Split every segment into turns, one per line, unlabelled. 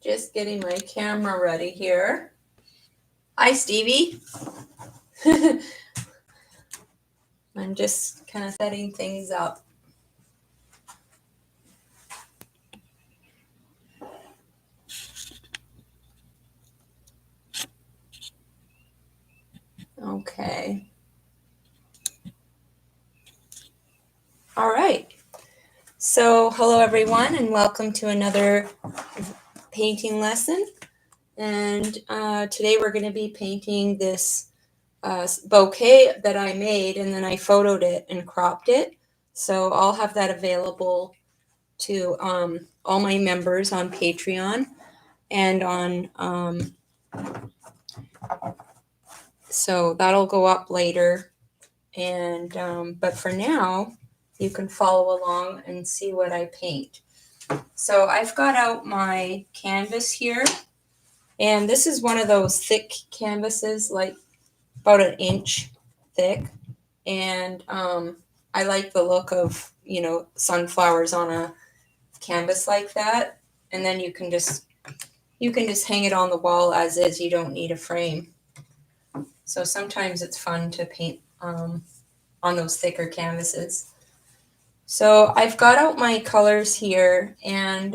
Just getting my camera ready here. Hi, Stevie. I'm just kind of setting things up. Okay. All right. So, hello everyone, and welcome to another painting lesson. And today we're going to be painting this bouquet that I made, and then I photoed it and cropped it. So I'll have that available to all my members on Patreon and on so that'll go up later. And but for now, you can follow along and see what I paint. So I've got out my canvas here, and this is one of those thick canvases, like about an inch thick. And I like the look of, sunflowers on a canvas like that. And then you can just hang it on the wall as is. You don't need a frame. So sometimes it's fun to paint on those thicker canvases. So I've got out my colors here, and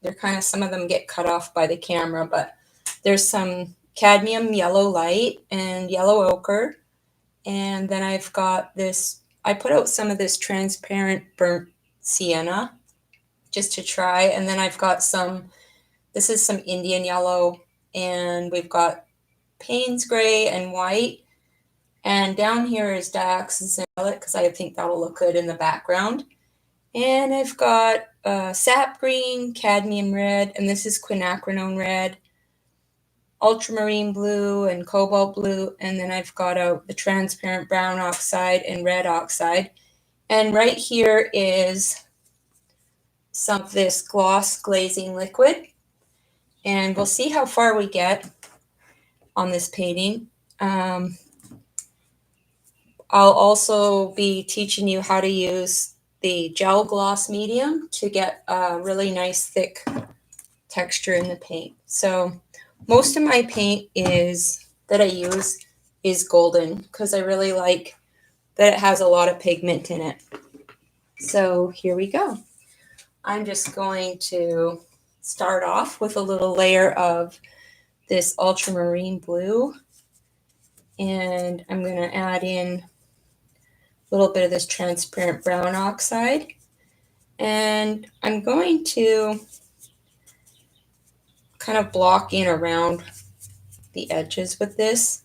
they're kind of, some of them get cut off by the camera, but there's some cadmium yellow light and yellow ochre. And then I've got this, I put out some of this transparent burnt sienna just to try. And then I've got this is some Indian yellow, and we've got Payne's gray and white. And down here is dioxazine because I think that'll look good in the background. And I've got sap green, cadmium red, and this is quinacridone red, ultramarine blue and cobalt blue. And then I've got out the transparent brown oxide and red oxide. And right here is some of this gloss glazing liquid. And we'll see how far we get on this painting. I'll also be teaching you how to use the gel gloss medium to get a really nice thick texture in the paint. So most of my paint that I use is golden because I really like that it has a lot of pigment in it. So here we go. I'm just going to start off with a little layer of this ultramarine blue, and I'm going to add in a little bit of this transparent brown oxide, and I'm going to kind of block in around the edges with this.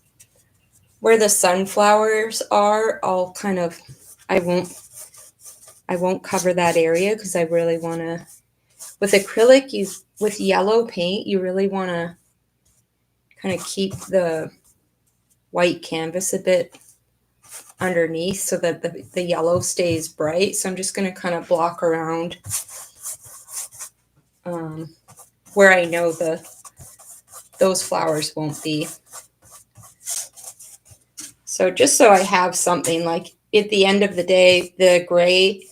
Where the sunflowers are, I won't cover that area because I really want to, with acrylic, with yellow paint, you really want to kind of keep the white canvas a bit underneath so that the yellow stays bright. So I'm just going to kind of block around where I know those flowers won't be. So just so I have something, like at the end of the day, the gray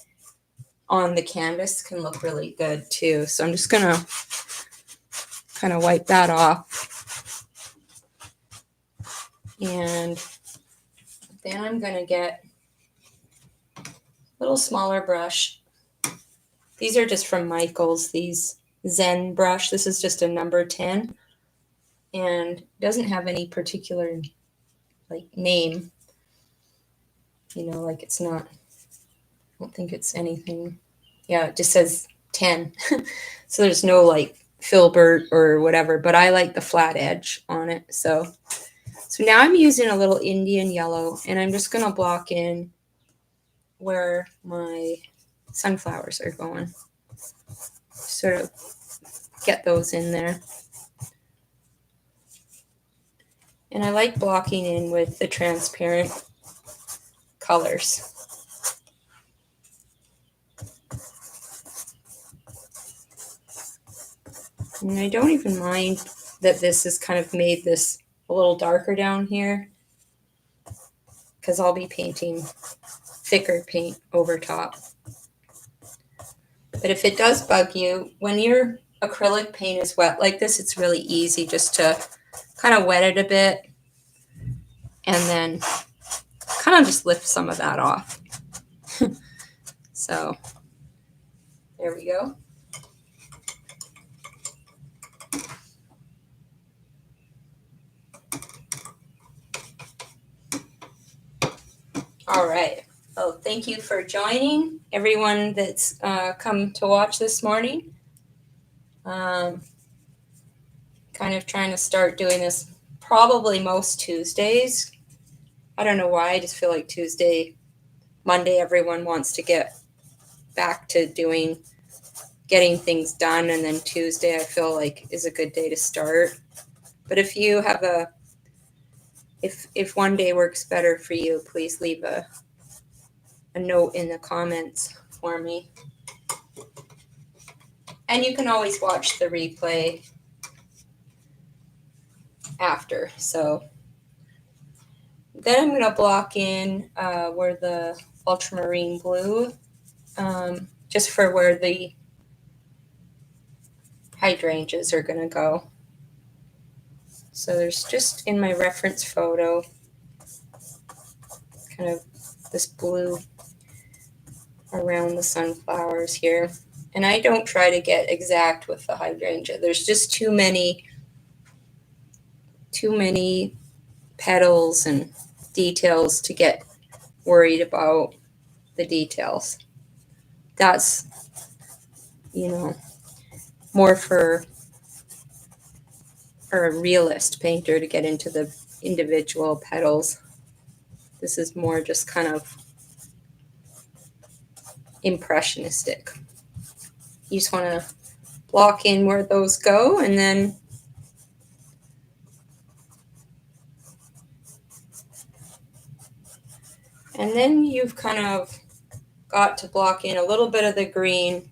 on the canvas can look really good too. So I'm just going to kind of wipe that off. And then I'm going to get a little smaller brush. These are just from Michael's, these Zen brush. This is just a number 10 and doesn't have any particular name. Like it's not, I don't think it's anything. Yeah, it just says 10. So there's no filbert or whatever, but I like the flat edge on it. So now I'm using a little Indian yellow, and I'm just going to block in where my sunflowers are going. Sort of get those in there. And I like blocking in with the transparent colors. And I don't even mind that this has kind of made this a little darker down here, because I'll be painting thicker paint over top. But if it does bug you, when you're acrylic paint is wet like this, it's really easy just to kind of wet it a bit and then kind of just lift some of that off. So there we go. All right. Well, thank you for joining, everyone that's come to watch this morning. Kind of trying to start doing this probably most Tuesdays. I don't know why, I just feel like Monday, everyone wants to get back to getting things done, and then Tuesday I feel like is a good day to start. But if you have if one day works better for you, please leave a note in the comments for me. And you can always watch the replay after. So then I'm going to block in where the ultramarine blue, just for where the hydrangeas are going to go. So there's just in my reference photo kind of this blue around the sunflowers here. And I don't try to get exact with the hydrangea. There's just too many petals and details to get worried about the details. That's, more for a realist painter to get into the individual petals. This is more just kind of impressionistic. You just want to block in where those go, and then you've kind of got to block in a little bit of the green.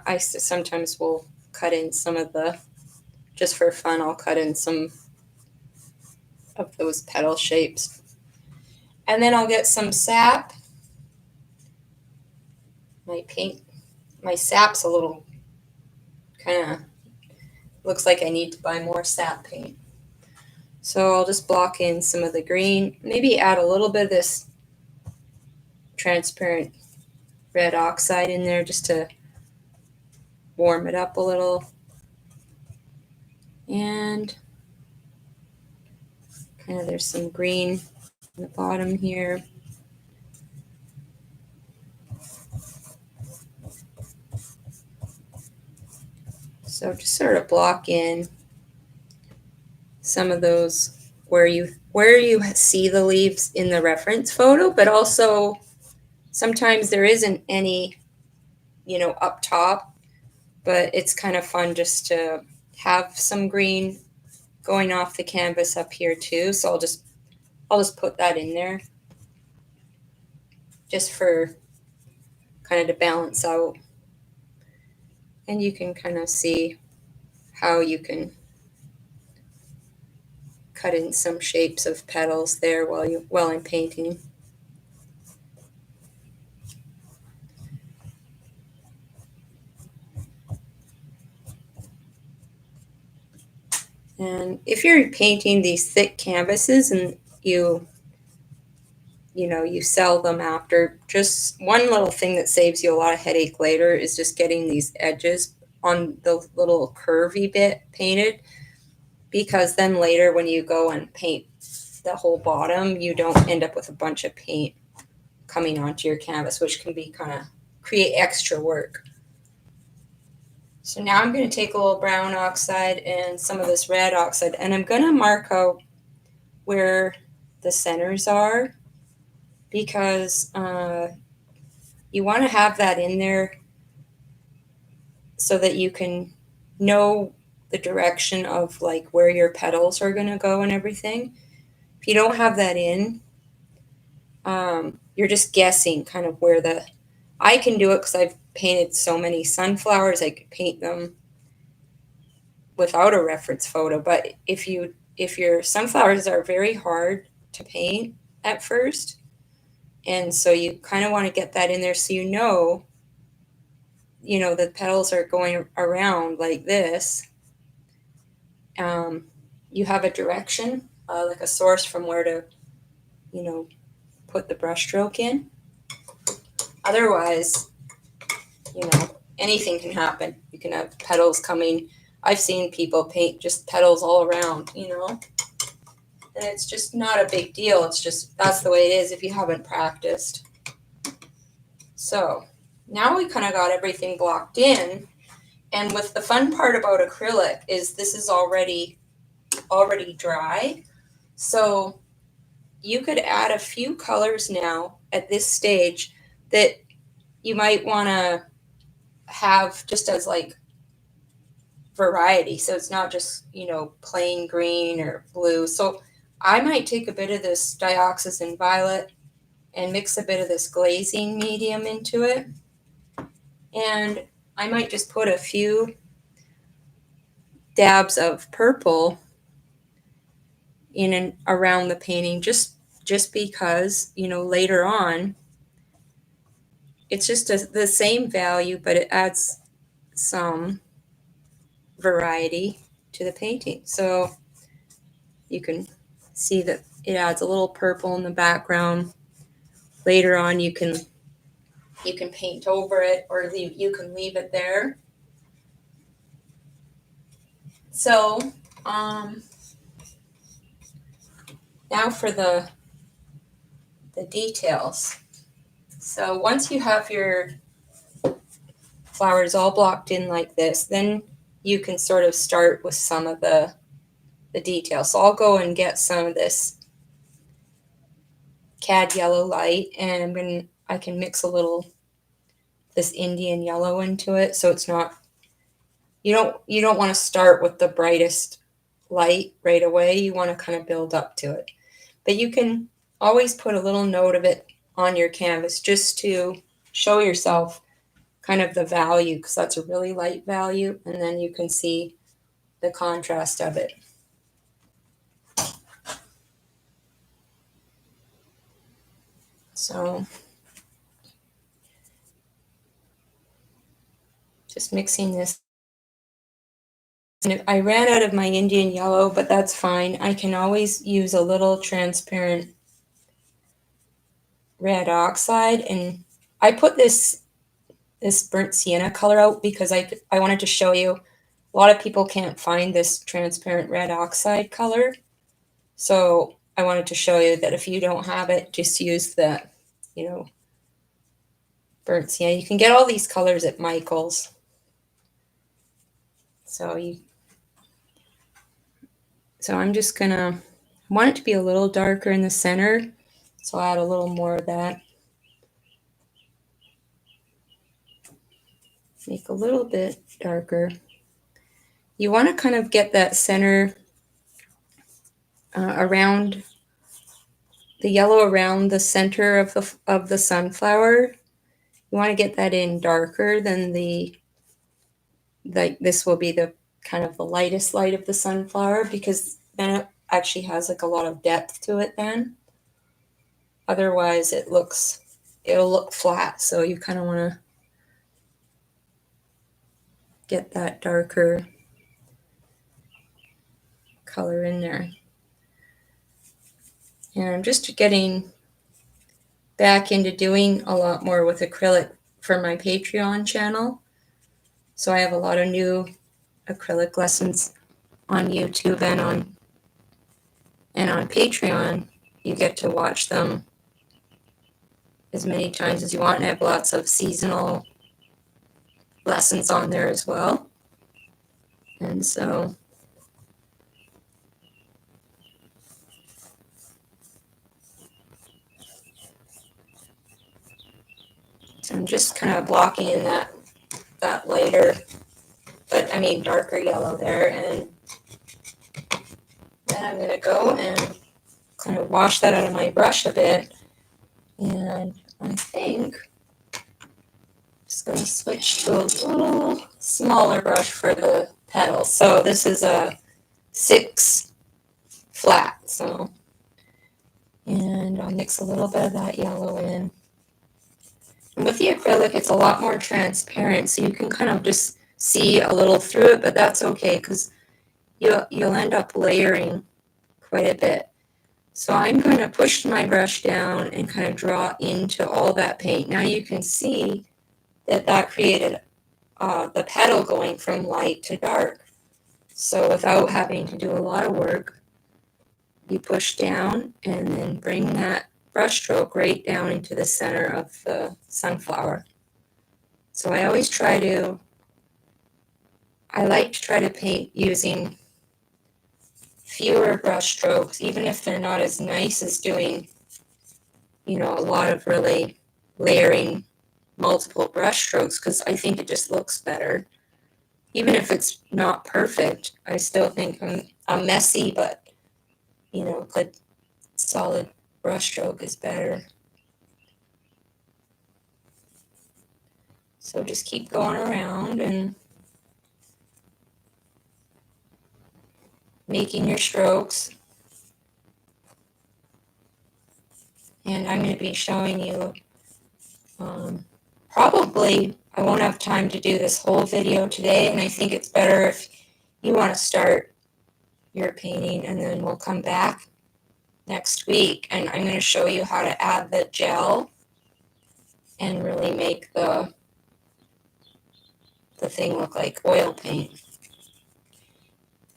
I sometimes will cut in some of just for fun, I'll cut in some of those petal shapes. And then I'll get some sap. My sap's a little kind of, looks like I need to buy more sap paint. So I'll just block in some of the green, maybe add a little bit of this transparent red oxide in there just to warm it up a little. And kind of there's some green on the bottom here. So just sort of block in some of those where you see the leaves in the reference photo, but also sometimes there isn't any, up top, but it's kind of fun just to have some green going off the canvas up here too. So I'll just put that in there just for kind of to balance out. And you can kind of see how you can cut in some shapes of petals there while I'm painting. And if you're painting these thick canvases and you sell them after, just one little thing that saves you a lot of headache later is just getting these edges on the little curvy bit painted, because then later when you go and paint the whole bottom, you don't end up with a bunch of paint coming onto your canvas, which can be kind of create extra work. So now I'm going to take a little brown oxide and some of this red oxide, and I'm going to mark out where the centers are, because you want to have that in there so that you can know the direction of like where your petals are going to go and everything. If you don't have that in, you're just guessing kind of where I can do it because I've painted so many sunflowers. I could paint them without a reference photo, but if your sunflowers are very hard to paint at first, and so you kind of want to get that in there so you know you know, the petals are going around like this, you have a direction, like a source from where to, you know, put the brush stroke in. Otherwise, you know, anything can happen. You can have petals coming. I've seen people paint just petals all around, you know, and it's just not a big deal. It's just, that's the way it is if you haven't practiced. So now we kind of got everything blocked in. And with the fun part about acrylic is this is already dry. So you could add a few colors now at this stage that you might want to have just as like variety. So it's not just, you know, plain green or blue. So I might take a bit of this dioxazine violet and mix a bit of this glazing medium into it. And I might just put a few dabs of purple in and around the painting just because, you know, later on it's just the same value, but it adds some variety to the painting. So you can see that it adds a little purple in the background. Later on you can paint over it, or you can leave it there. So now for the details. So once you have your flowers all blocked in like this, then you can sort of start with some of the details. So I'll go and get some of this cad yellow light, and I can mix a little this Indian yellow into it, so it's not, you don't want to start with the brightest light right away. You want to kind of build up to it. But you can always put a little note of it on your canvas just to show yourself kind of the value, because that's a really light value, and then you can see the contrast of it. So just mixing this. And I ran out of my Indian yellow, but that's fine. I can always use a little transparent red oxide, and I put this burnt sienna color out because I wanted to show you a lot of people can't find this transparent red oxide color. So I wanted to show you that if you don't have it, just use the, you know, burnt sienna. You can get all these colors at Michael's. So I'm just gonna, I want it to be a little darker in the center, so I'll add a little more of that. Make a little bit darker. You want to kind of get that center around the yellow around the center of the sunflower. You want to get that in darker than this will be the kind of the lightest light of the sunflower, because then it actually has like a lot of depth to it then. Otherwise it'll look flat. So you kind of want to get that darker color in there. And I'm just getting back into doing a lot more with acrylic for my Patreon channel. So I have a lot of new acrylic lessons on YouTube and on Patreon. You get to watch them as many times as you want, and I have lots of seasonal lessons on there as well. And so I'm just kind of blocking in that lighter, but I mean darker yellow there, and then I'm going to go and kind of wash that out of my brush a bit. And I think I'm just going to switch to a little smaller brush for the petals. So this is a 6 flat. So, and I'll mix a little bit of that yellow in. And with the acrylic, it's a lot more transparent, so you can kind of just see a little through it, but that's okay because you'll end up layering quite a bit. So I'm going to push my brush down and kind of draw into all that paint. Now you can see that created the petal going from light to dark. So without having to do a lot of work, you push down and then bring that brush stroke right down into the center of the sunflower. So I like to try to paint using fewer brush strokes, even if they're not as nice as doing, a lot of really layering multiple brush strokes, because I think it just looks better. Even if it's not perfect, I still think a messy but, good solid brush stroke is better. So just keep going around and making your strokes. And I'm going to be showing you, probably I won't have time to do this whole video today, and I think it's better if you want to start your painting and then we'll come back next week and I'm going to show you how to add the gel and really make the thing look like oil paint.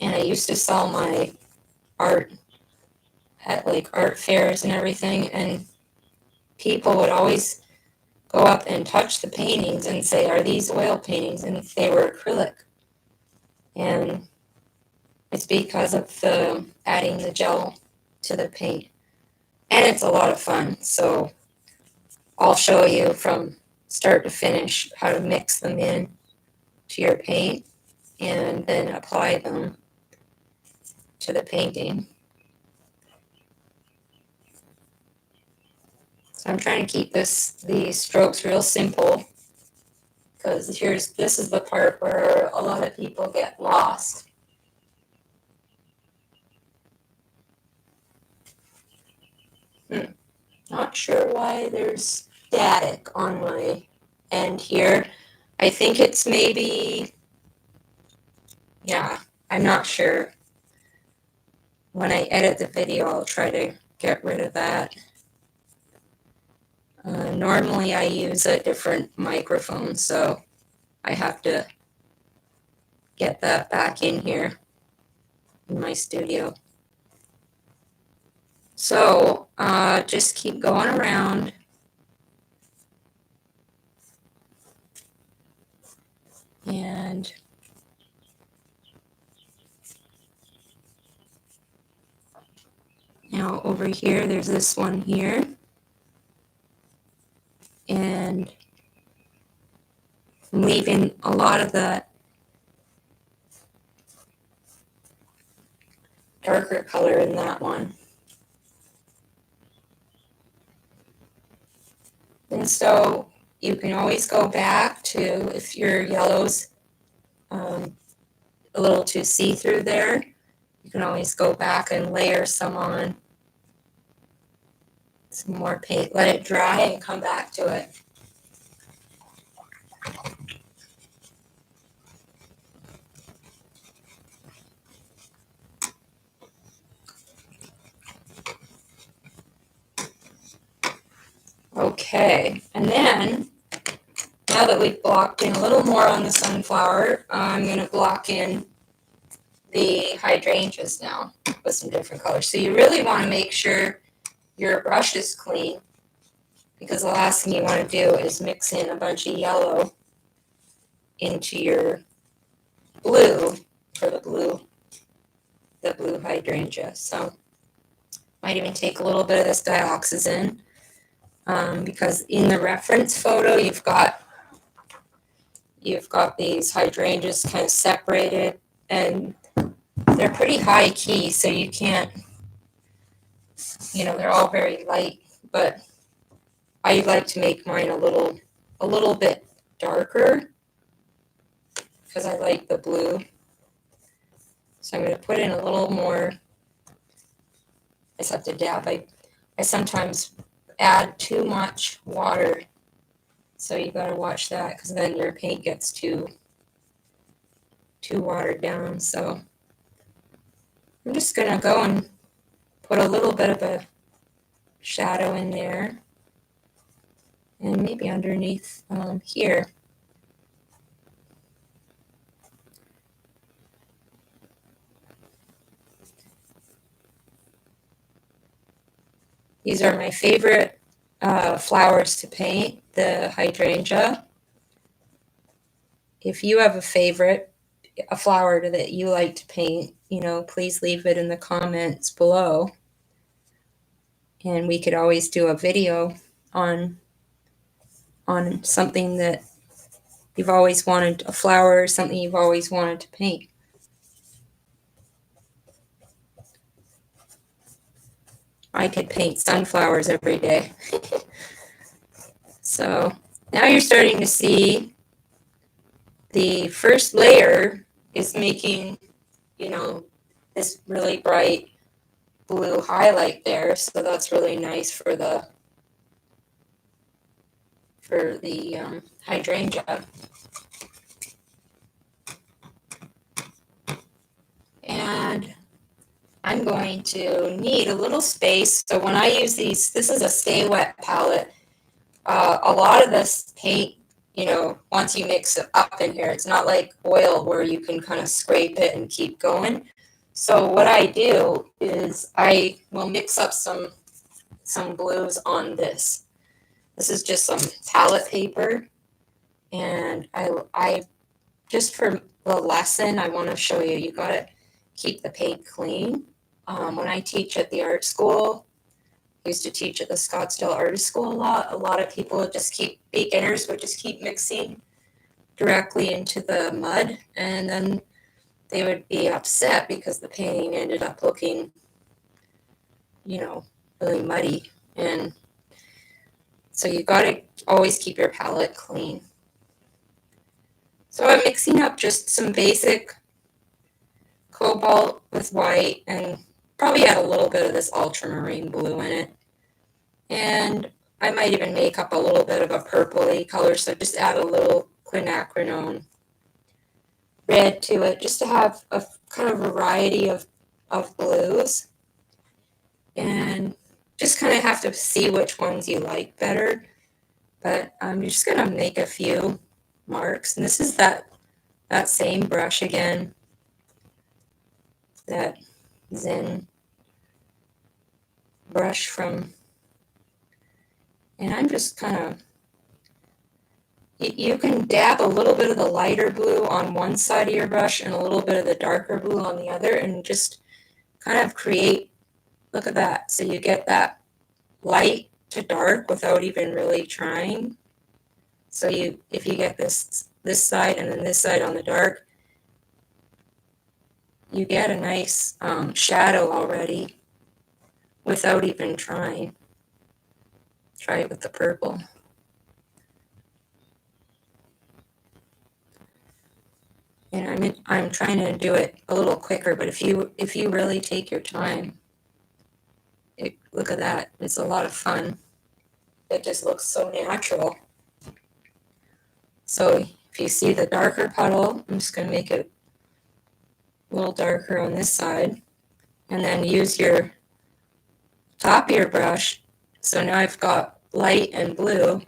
And I used to sell my art at like art fairs and everything, and people would always go up and touch the paintings and say, are these oil paintings? And they were acrylic. And it's because of adding the gel to the paint. And it's a lot of fun. So I'll show you from start to finish how to mix them in to your paint and then apply them to the painting. So I'm trying to keep these strokes real simple, because this is the part where a lot of people get lost. Not sure why there's static on my end here. I think it's maybe, yeah, I'm not sure. When I edit the video, I'll try to get rid of that. Normally I use a different microphone, so I have to get that back in here in my studio. So just keep going around. And now over here, there's this one here. And I'm leaving a lot of the darker color in that one. And so you can always go back to, if your yellow's a little too see-through there, you can always go back and layer some on, some more paint, let it dry and come back to it. Okay, and then now that we've blocked in a little more on the sunflower, I'm going to block in the hydrangeas now with some different colors. So you really want to make sure your brush is clean, because the last thing you want to do is mix in a bunch of yellow into your blue for the blue hydrangea. So might even take a little bit of this dioxazine, because in the reference photo you've got these hydrangeas kind of separated, and they're pretty high key, so you can't, they're all very light, but I like to make mine a little bit darker because I like the blue. So I'm going to put in a little more. I just have to dab. I sometimes add too much water So you got to watch that, because then your paint gets too watered down. So I'm just going to go and put a little bit of a shadow in there, and maybe underneath here. These are my favorite flowers to paint, the hydrangea. If you have a flower that you like to paint, please leave it in the comments below. And we could always do a video on something that you've always wanted, a flower or something you've always wanted to paint. I could paint sunflowers every day. So now you're starting to see the first layer is making, this really bright blue highlight there. So that's really nice for the hydrangea. And I'm going to need a little space. So when I use these, this is a Stay Wet palette. A lot of this paint, once you mix it up in here, it's not like oil where you can kind of scrape it and keep going. So what I do is I will mix up some blues on this. This is just some palette paper, and I just for the lesson, I want to show you, you got to keep the paint clean. When I teach at the art school, I used to teach at the Scottsdale Artist School a lot of people beginners would just keep mixing directly into the mud, and then they would be upset because the painting ended up looking, really muddy. And so you got to always keep your palette clean. So I'm mixing up just some basic cobalt with white, and probably add a little bit of this ultramarine blue in it. And I might even make up a little bit of a purpley color, so just add a little quinacridone red to it, just to have a kind of variety of blues. And just kind of have to see which ones you like better. But I'm just going to make a few marks. And this is that same brush again, that Zen brush from, and I'm just kind of, you can dab a little bit of the lighter blue on one side of your brush and a little bit of the darker blue on the other, and just kind of create, look at that. So you get that light to dark without even really trying. So if you get this side and then this side on the dark, you get a nice shadow already without even trying. Try it with the purple. And I'm trying to do it a little quicker, but if you really take your time, look at that. It's a lot of fun. It just looks so natural. So if you see the darker puddle, I'm just going to make it a little darker on this side, and then use your top of your brush. So now I've got light and blue.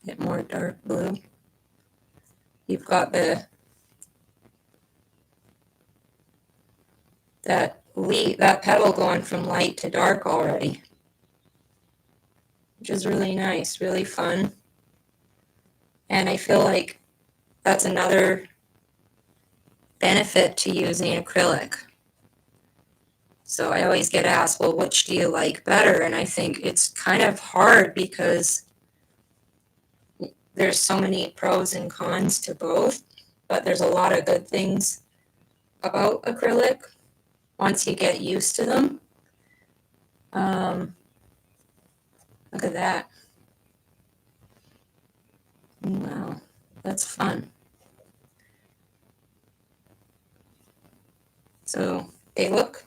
Get more dark blue. You've got that petal going from light to dark already, which is really nice, really fun. And I feel like that's another benefit to using acrylic. So I always get asked, well, which do you like better? And I think it's kind of hard because there's so many pros and cons to both, but there's a lot of good things about acrylic once you get used to them. Look at that. Wow, that's fun. So they looks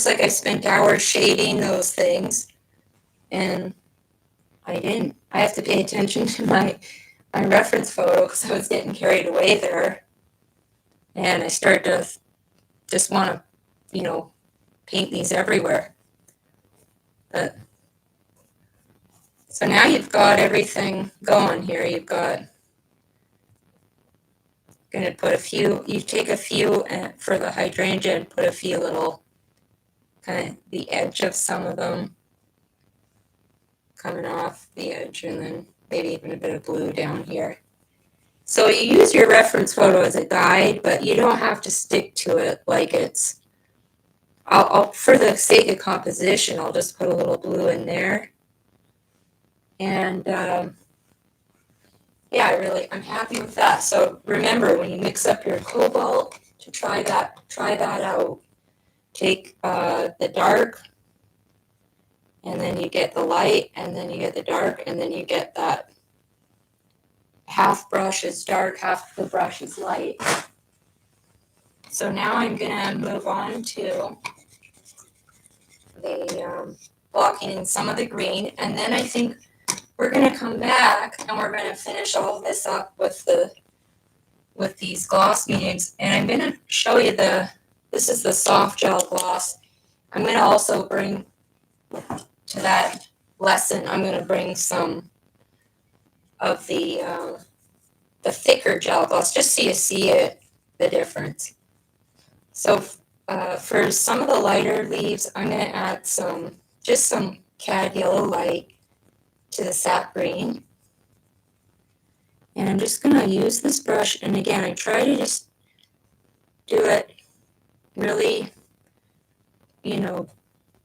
like I spent hours shading those things, and I have to pay attention to my reference photo because I was getting carried away there. And I started to just want to, paint these everywhere. But, so now you've got everything going here. You've got, going to put a few, you take a few for the hydrangea and put a few little, kind of the edge of some of them coming off the edge, and then maybe even a bit of blue down here. So you use your reference photo as a guide, but you don't have to stick to it like it's, I'll for the sake of composition, I'll just put a little blue in there. And yeah, I'm happy with that. So remember, when you mix up your cobalt, to try that out. Take the dark, and then you get the light, and then you get the dark, and then you get that half brush is dark, half the brush is light. So now I'm gonna move on to the blocking in some of the green, and then I think we're gonna come back and we're gonna finish all this up with these gloss mediums, and I'm gonna show you this is the soft gel gloss. I'm gonna also bring to that lesson, I'm gonna bring some of the thicker gel gloss, just so you see the difference. So for some of the lighter leaves, I'm going to add some cad yellow light to the sap green. And I'm just going to use this brush, and again, I try to just do it really,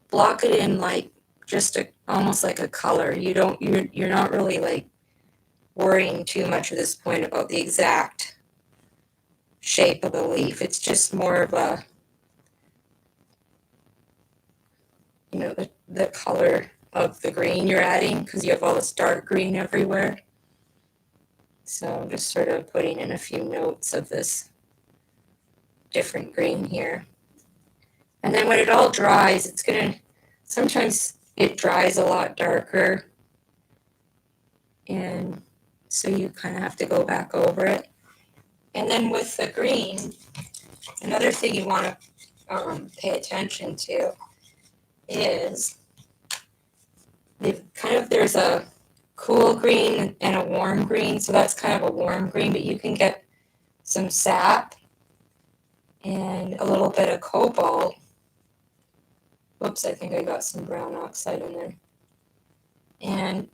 block it in like just almost like a color. You're not really like worrying too much at this point about the exact shape of the leaf. It's just more of a, the color of the green you're adding, because you have all this dark green everywhere. So I'm just sort of putting in a few notes of this different green here. And then when it all dries, sometimes it dries a lot darker, and so you kind of have to go back over it. And then with the green, another thing you want to pay attention to is there's a cool green and a warm green. So that's kind of a warm green, but you can get some sap and a little bit of cobalt. Whoops, I think I got some brown oxide in there. And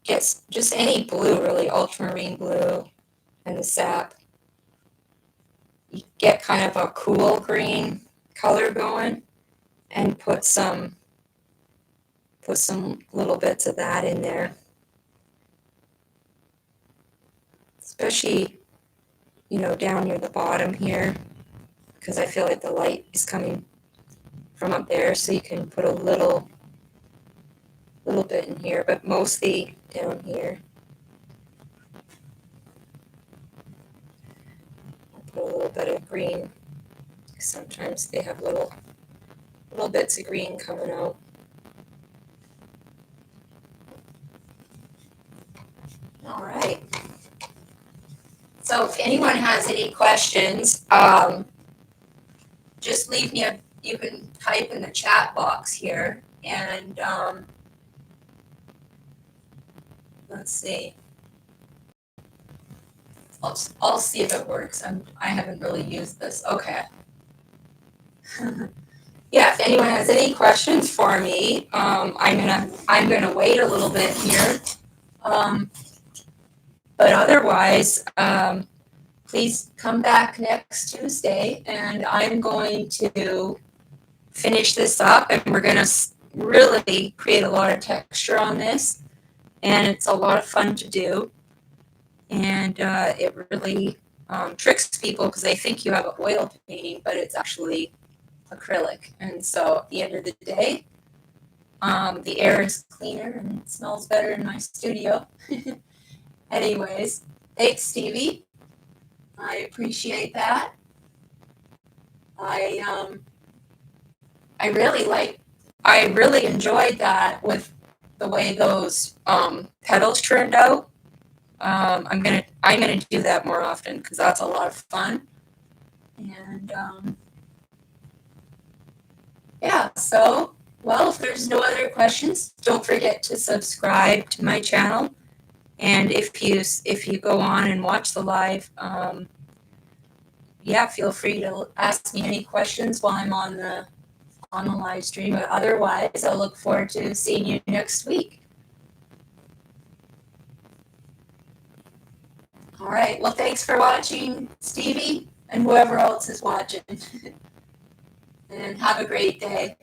get just any blue, really, ultramarine blue, and the sap. You get kind of a cool green color going, and put some little bits of that in there, especially down near the bottom here, because I feel like the light is coming from up there, so you can put a little bit in here, but mostly down here. I'll put a little bit of green. Sometimes they have little bits of green coming out. All right. So if anyone has any questions, just leave me you can type in the chat box here, and let's see. I'll see if it works. I haven't really used this. Okay. Yeah, if anyone has any questions for me, I'm gonna wait a little bit here. But otherwise, please come back next Tuesday, and I'm going to finish this up, and we're going to really create a lot of texture on this, and it's a lot of fun to do, and it really tricks people because they think you have an oil painting, but it's actually acrylic. And so at the end of the day, the air is cleaner and it smells better in my studio. Anyways, thanks, Stevie. I appreciate that. I really enjoyed that with the way those petals turned out. I'm gonna do that more often because that's a lot of fun. And yeah, so well, if there's no other questions, don't forget to subscribe to my channel. And if you go on and watch the live, yeah, feel free to ask me any questions while I'm on the live stream. But otherwise, I'll look forward to seeing you next week. All right. Well, thanks for watching, Stevie, and whoever else is watching. And have a great day.